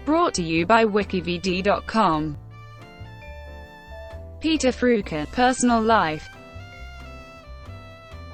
Brought to you by WikiVidi.com. Peter Freuchen, personal life.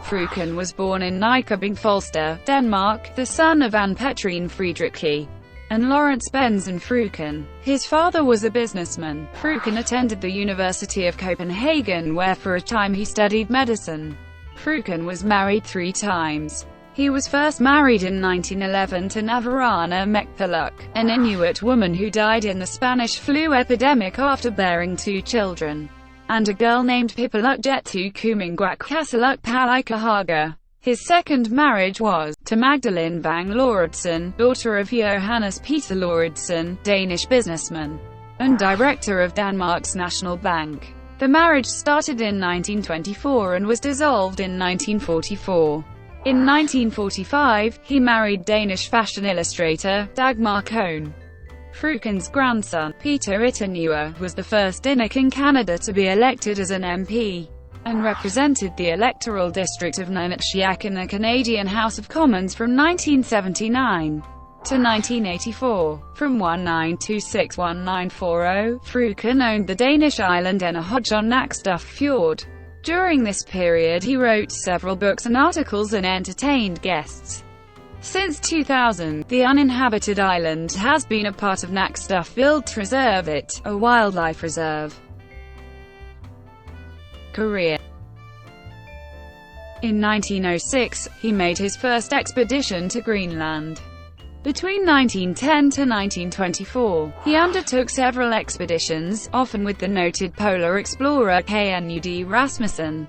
Freuchen was born in Nykøbing Falster, Denmark, the son of Petrine Frederikke and Lorentz Benzon Freuchen. His father was a businessman. Freuchen attended the University of Copenhagen, where for a time he studied medicine. Freuchen was married 3 times. He was first married in 1911 to Navarana Mequpaluk, an Inuit woman who died in the Spanish flu epidemic after bearing 2 children, and a girl named Pipaluk, Jette, Tukuminguaq, Kasaluk, Palika, Hager. His second marriage was to Magdalene Vang Lauridsen, daughter of Johannes Peter Lauridsen, Danish businessman and director of Danmarks Nationalbank. The marriage started in 1924 and was dissolved in 1944. In 1945, he married Danish fashion illustrator Dagmar Cohn. Freuchen's grandson, Peter Ittinuar, was the first Inuk in Canada to be elected as an MP, and represented the electoral district of Nunatsiaq in the Canadian House of Commons from 1979 to 1984. From 1926–1940, Freuchen owned the Danish island Eneh on Nakstuf Fjord. During this period he wrote several books and articles and entertained guests. Since 2000, the uninhabited island has been a part of Nakstuf Vildtreservat, a wildlife reserve. Career. In 1906, he made his first expedition to Greenland. Between 1910 to 1924, he undertook several expeditions, often with the noted polar explorer Knud Rasmussen.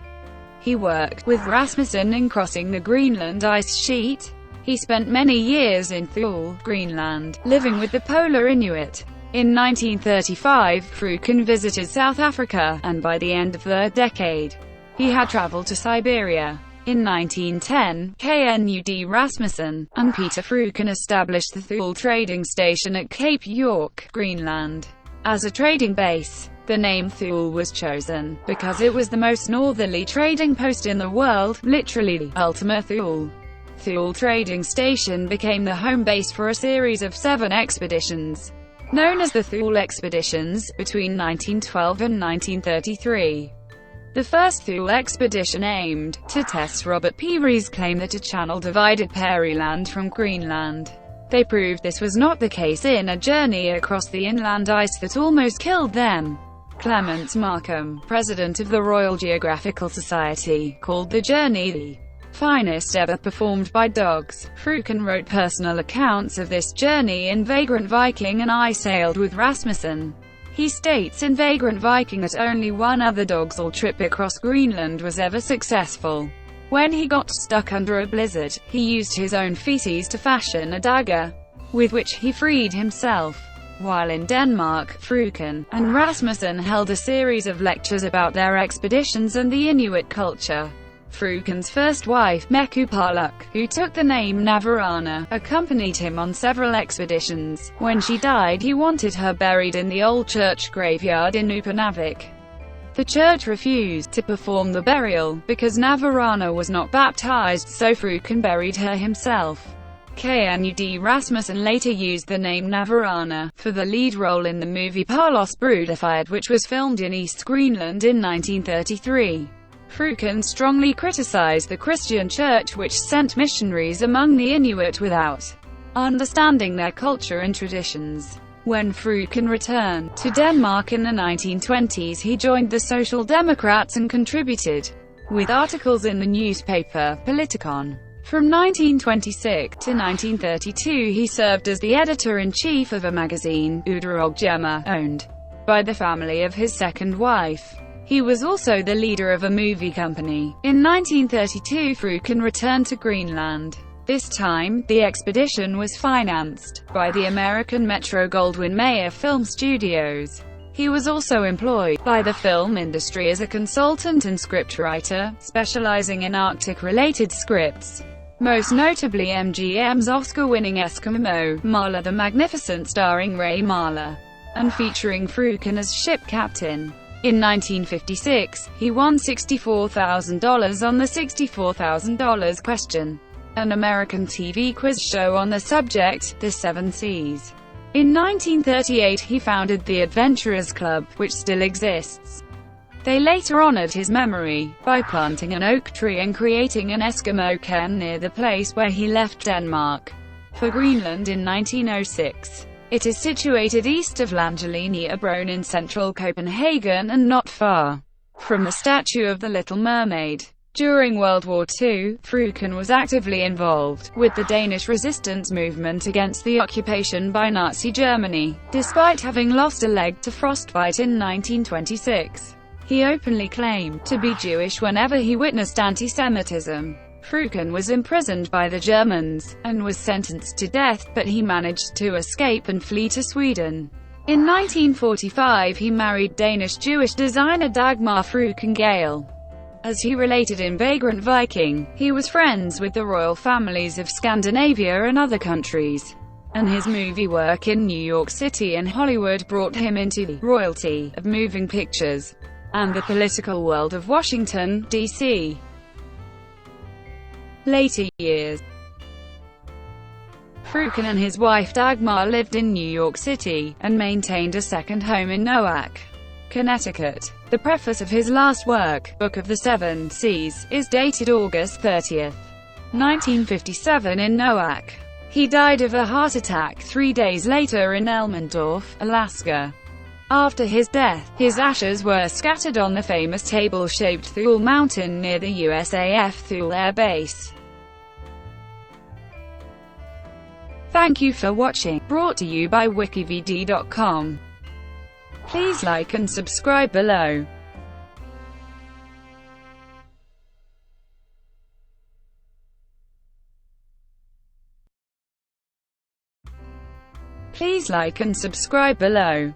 He worked with Rasmussen in crossing the Greenland ice sheet. He spent many years in Thule, Greenland, living with the polar Inuit. In 1935, Freuchen visited South Africa, and by the end of the decade, he had traveled to Siberia. In 1910, Knud Rasmussen and Peter Freuchen established the Thule trading station at Cape York, Greenland, as a trading base. The name Thule was chosen because it was the most northerly trading post in the world, literally, Ultima Thule. Thule trading station became the home base for a series of 7 expeditions, known as the Thule expeditions, between 1912 and 1933. The first Thule expedition aimed to test Robert Peary's claim that a channel divided Pearyland from Greenland. They proved this was not the case in a journey across the inland ice that almost killed them. Clements Markham, president of the Royal Geographical Society, called the journey the finest ever performed by dogs. Freuchen wrote personal accounts of this journey in Vagrant Viking and I Sailed with Rasmussen. He states in Vagrant Viking that only one other dog's all trip across Greenland was ever successful. When he got stuck under a blizzard, he used his own feces to fashion a dagger, with which he freed himself. While in Denmark, Freuchen and Rasmussen held a series of lectures about their expeditions and the Inuit culture. Freuchen's first wife, Mequpaluk, who took the name Navarana, accompanied him on several expeditions. When she died, he wanted her buried in the old church graveyard in Upernavik. The church refused to perform the burial, because Navarana was not baptized, so Freuchen buried her himself. Knud Rasmussen later used the name Navarana for the lead role in the movie Parlos Bruderfied, which was filmed in East Greenland in 1933. Freuchen strongly criticized the Christian Church, which sent missionaries among the Inuit without understanding their culture and traditions. When Freuchen returned to Denmark in the 1920s, he joined the Social Democrats and contributed with articles in the newspaper Politikon. From 1926 to 1932 he served as the editor-in-chief of a magazine, Uderog, owned by the family of his second wife. He was also the leader of a movie company. In 1932 Freuchen returned to Greenland. This time, the expedition was financed by the American Metro-Goldwyn-Mayer Film Studios. He was also employed by the film industry as a consultant and scriptwriter, specializing in Arctic-related scripts, most notably MGM's Oscar-winning Eskimo, Marla the Magnificent, starring Ray Marla, and featuring Freuchen as ship captain. In 1956, he won $64,000 on the $64,000 question, an American TV quiz show on the subject, The Seven Seas. In 1938 he founded the Adventurers Club, which still exists. They later honored his memory by planting an oak tree and creating an Eskimo cairn near the place where he left Denmark for Greenland in 1906. It is situated east of Langeliniebroen in central Copenhagen and not far from the statue of the Little Mermaid. During World War II, Freuchen was actively involved with the Danish resistance movement against the occupation by Nazi Germany. Despite having lost a leg to frostbite in 1926, he openly claimed to be Jewish whenever he witnessed anti-Semitism. Freuchen was imprisoned by the Germans, and was sentenced to death, but he managed to escape and flee to Sweden. In 1945 he married Danish-Jewish designer Dagmar Cohn. As he related in Vagrant Viking, he was friends with the royal families of Scandinavia and other countries, and his movie work in New York City and Hollywood brought him into the royalty of moving pictures and the political world of Washington, D.C. Later years. Freuchen and his wife Dagmar lived in New York City, and maintained a second home in Nyack, Connecticut. The preface of his last work, Book of the Seven Seas, is dated August 30, 1957 in Nyack. He died of a heart attack 3 days later in Elmendorf, Alaska. After his death, his ashes were scattered on the famous table-shaped Thule Mountain near the USAF Thule Air Base. Thank you for watching, brought to you by WikiVidi.com. Please like and subscribe below. Please like and subscribe below.